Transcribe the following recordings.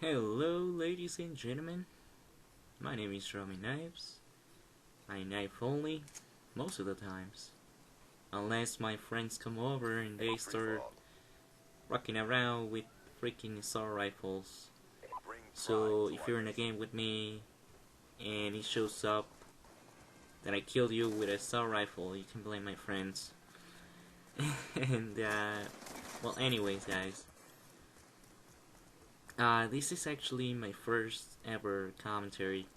Hello, ladies and gentlemen. My name is Romy Knives. I knife only, most of the times. Unless my friends come over and they start rocking around with freaking assault rifles. So if you're in a game with me and it shows up that I killed you with an assault rifle, you can blame my friends. And well, anyways, guys. This is actually my first ever commentary,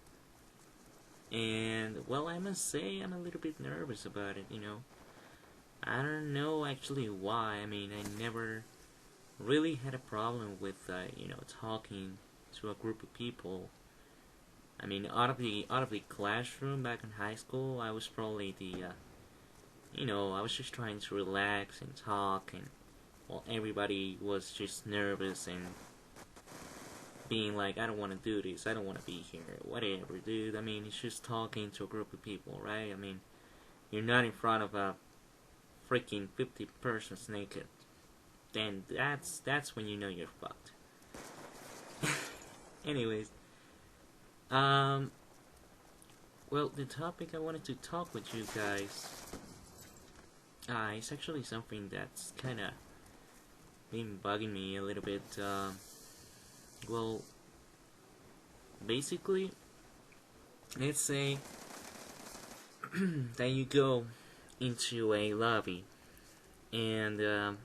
and well, I must say I'm a little bit nervous about it, I don't know actually why. I mean, I never really had a problem with, talking to a group of people. I mean, out of the classroom back in high school, I was probably I was just trying to relax and talk, and well, everybody was just nervous and being like, I don't want to do this, I don't want to be here, whatever, dude. I mean, it's just talking to a group of people, right? I mean, you're not in front of a freaking 50 persons naked. Then that's when you know you're fucked. Anyways, well, the topic I wanted to talk with you guys, it's actually something that's kind of been bugging me a little bit. Well, basically, let's say that you go into a lobby and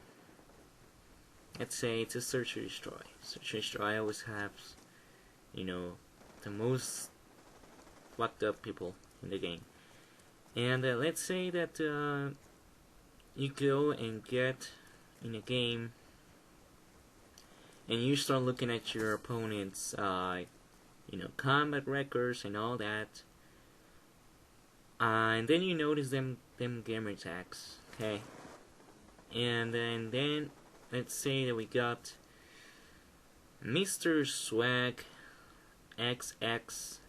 let's say it's a search and destroy. Search and destroy always has, the most fucked up people in the game. And let's say that you go and get in a game and you start looking at your opponent's, combat records and all that, and then you notice them gamer tags, okay? And then let's say that we got MR.SWAG XX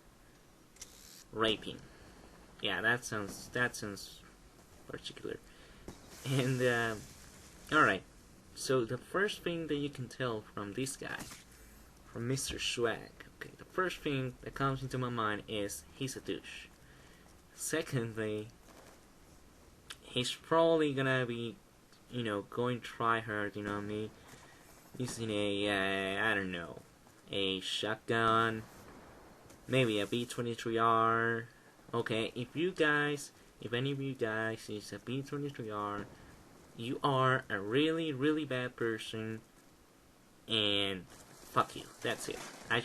raping. Yeah, that sounds particular. And all right. So the first thing that you can tell from this guy, from MR.SWAG, okay, the first thing that comes into my mind is he's a douche. Secondly, he's probably gonna be, going Tryhard, you know what I mean, using a, I don't know, a shotgun, maybe a B-23R. Okay, if any of you guys use a B-23R, you are a really, really bad person, and fuck you. That's it. I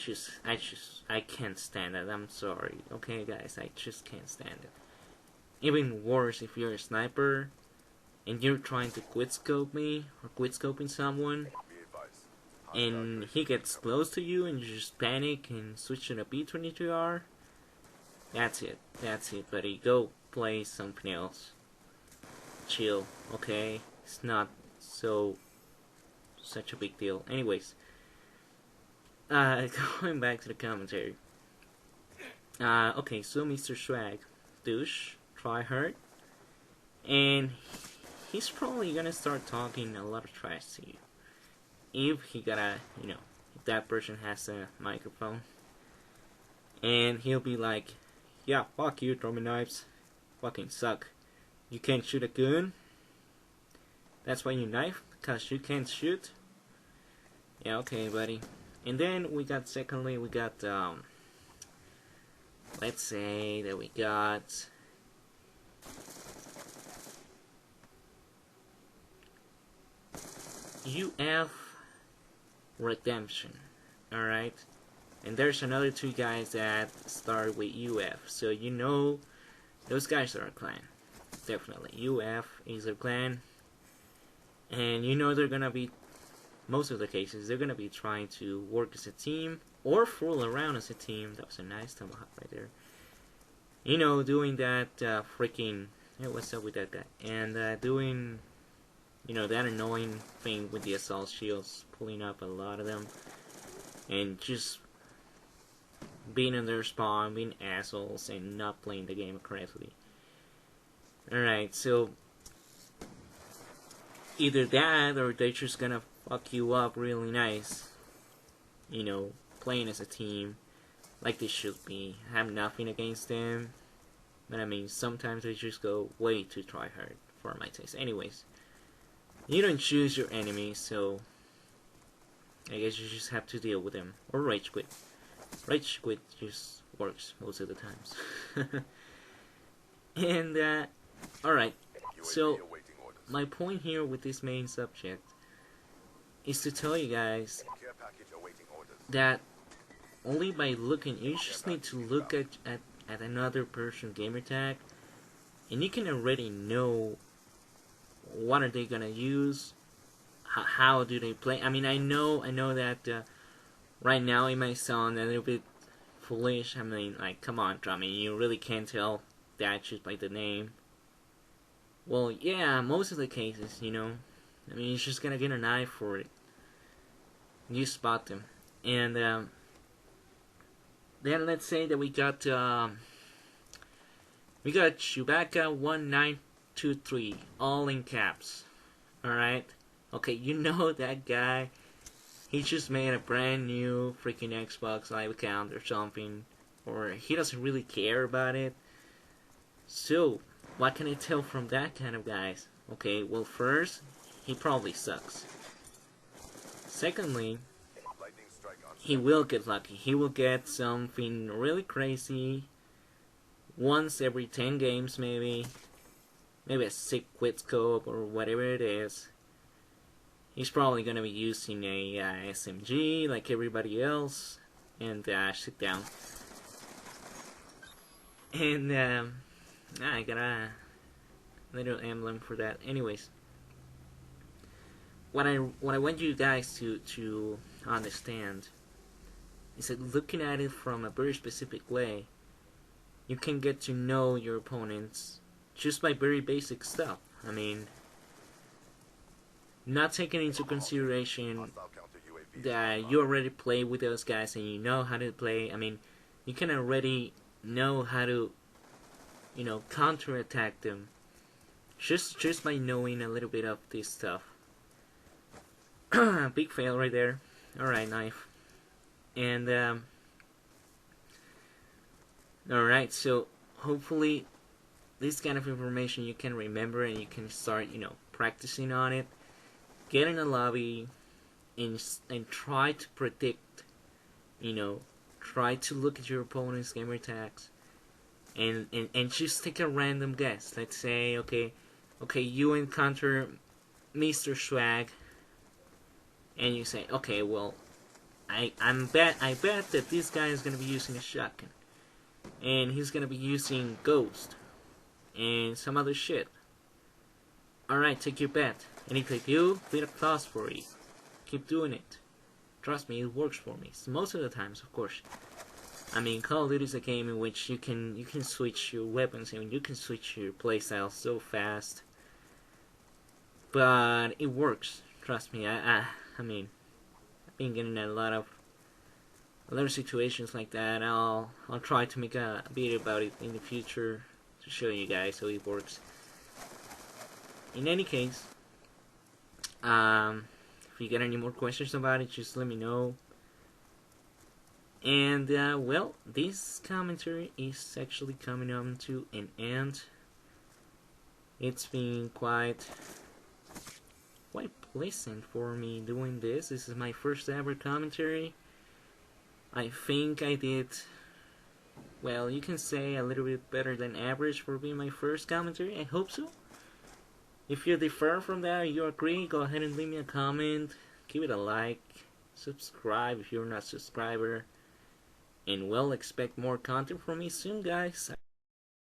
can't stand it. I'm sorry. Okay, guys, I just can't stand it. Even worse if you're a sniper, and you're trying to quit-scope me, or quit-scoping someone, and he gets close to you, and you just panic and switch to a B-23R. That's it, buddy. Go play something else. Chill, okay? It's not such a big deal. Anyways, going back to the commentary. Okay, so MR.SWAG, douche, Tryhard, and he's probably gonna start talking a lot of trash to you. If he gotta, if that person has a microphone, and he'll be like, yeah, fuck you, throw me knives, fucking suck. You can't shoot a gun? That's why you knife? Because you can't shoot? Yeah, okay, buddy. And then we got, secondly, we got, let's say that we got UF Redemption, alright? And there's another two guys that start with UF, so those guys are a clan. Definitely. UF is a clan, and they're gonna be, most of the cases, they're gonna be trying to work as a team, or fool around as a team. That was a nice tomahawk right there. Doing that freaking, hey, what's up with that guy? And doing, that annoying thing with the assault shields, pulling up a lot of them, and just being in their spawn, being assholes, and not playing the game correctly. Alright, so either that, or they're just gonna fuck you up really nice. playing as a team, like they should be. I have nothing against them, but I mean, sometimes they just go way too tryhard for my taste. Anyways, you don't choose your enemies, so I guess you just have to deal with them. Or rage quit. Rage quit just works most of the times. And, alright. So, my point here with this main subject is to tell you guys that only by looking, you just need to look at another person's gamer tag, and you can already know what are they gonna use, how do they play. I mean, I know that right now it might sound a little bit foolish. I mean, like, come on, I mean, you really can't tell that just by the name. Well, yeah, most of the cases, you know, I mean, you're just gonna get an eye for it. You spot them, and then let's say that we got Chewbacca 1923, all in caps. All right, okay, you know that guy. He just made a brand new freaking Xbox Live account or something, or he doesn't really care about it. So, what can I tell from that kind of guys? Okay, well, first, he probably sucks. Secondly, he will get lucky. He will get something really crazy once every 10 games, maybe a sick quit scope or whatever it is. He's probably going to be using a SMG like everybody else, and sit down. And I got a little emblem for that. Anyways, what I want you guys to understand is that looking at it from a very specific way, you can get to know your opponents just by very basic stuff. I mean, not taking into consideration that you already play with those guys and you know how to play. I mean, you can already know how to, you know, counterattack them just by knowing a little bit of this stuff. Big fail right there. Alright, knife. And alright, so hopefully this kind of information you can remember and you can start, you know, practicing on it. Get in a lobby and try to predict, you know, try to look at your opponent's gamer tags and just take a random guess. Let's say, okay, you encounter MR.SWAG and you say, okay, well, I bet that this guy is gonna be using a shotgun and he's gonna be using Ghost and some other shit. Alright, take your bet. And if I do, bit of applause for you. Keep doing it. Trust me, it works for me. So most of the times, of course. I mean, Call of Duty is a game in which you can switch your weapons and you can switch your playstyle so fast. But it works. Trust me. I mean, I've been getting a lot of situations like that. I'll try to make a video about it in the future to show you guys how it works. In any case, if you get any more questions about it, just let me know. And well, this commentary is actually coming on to an end. It's been quite pleasant for me doing this. This is my first ever commentary. I think I did, well, you can say a little bit better than average for being my first commentary. I hope so. If you differ from that or you agree, go ahead and leave me a comment. Give it a like. Subscribe if you're not a subscriber. And well, expect more content from me soon, guys.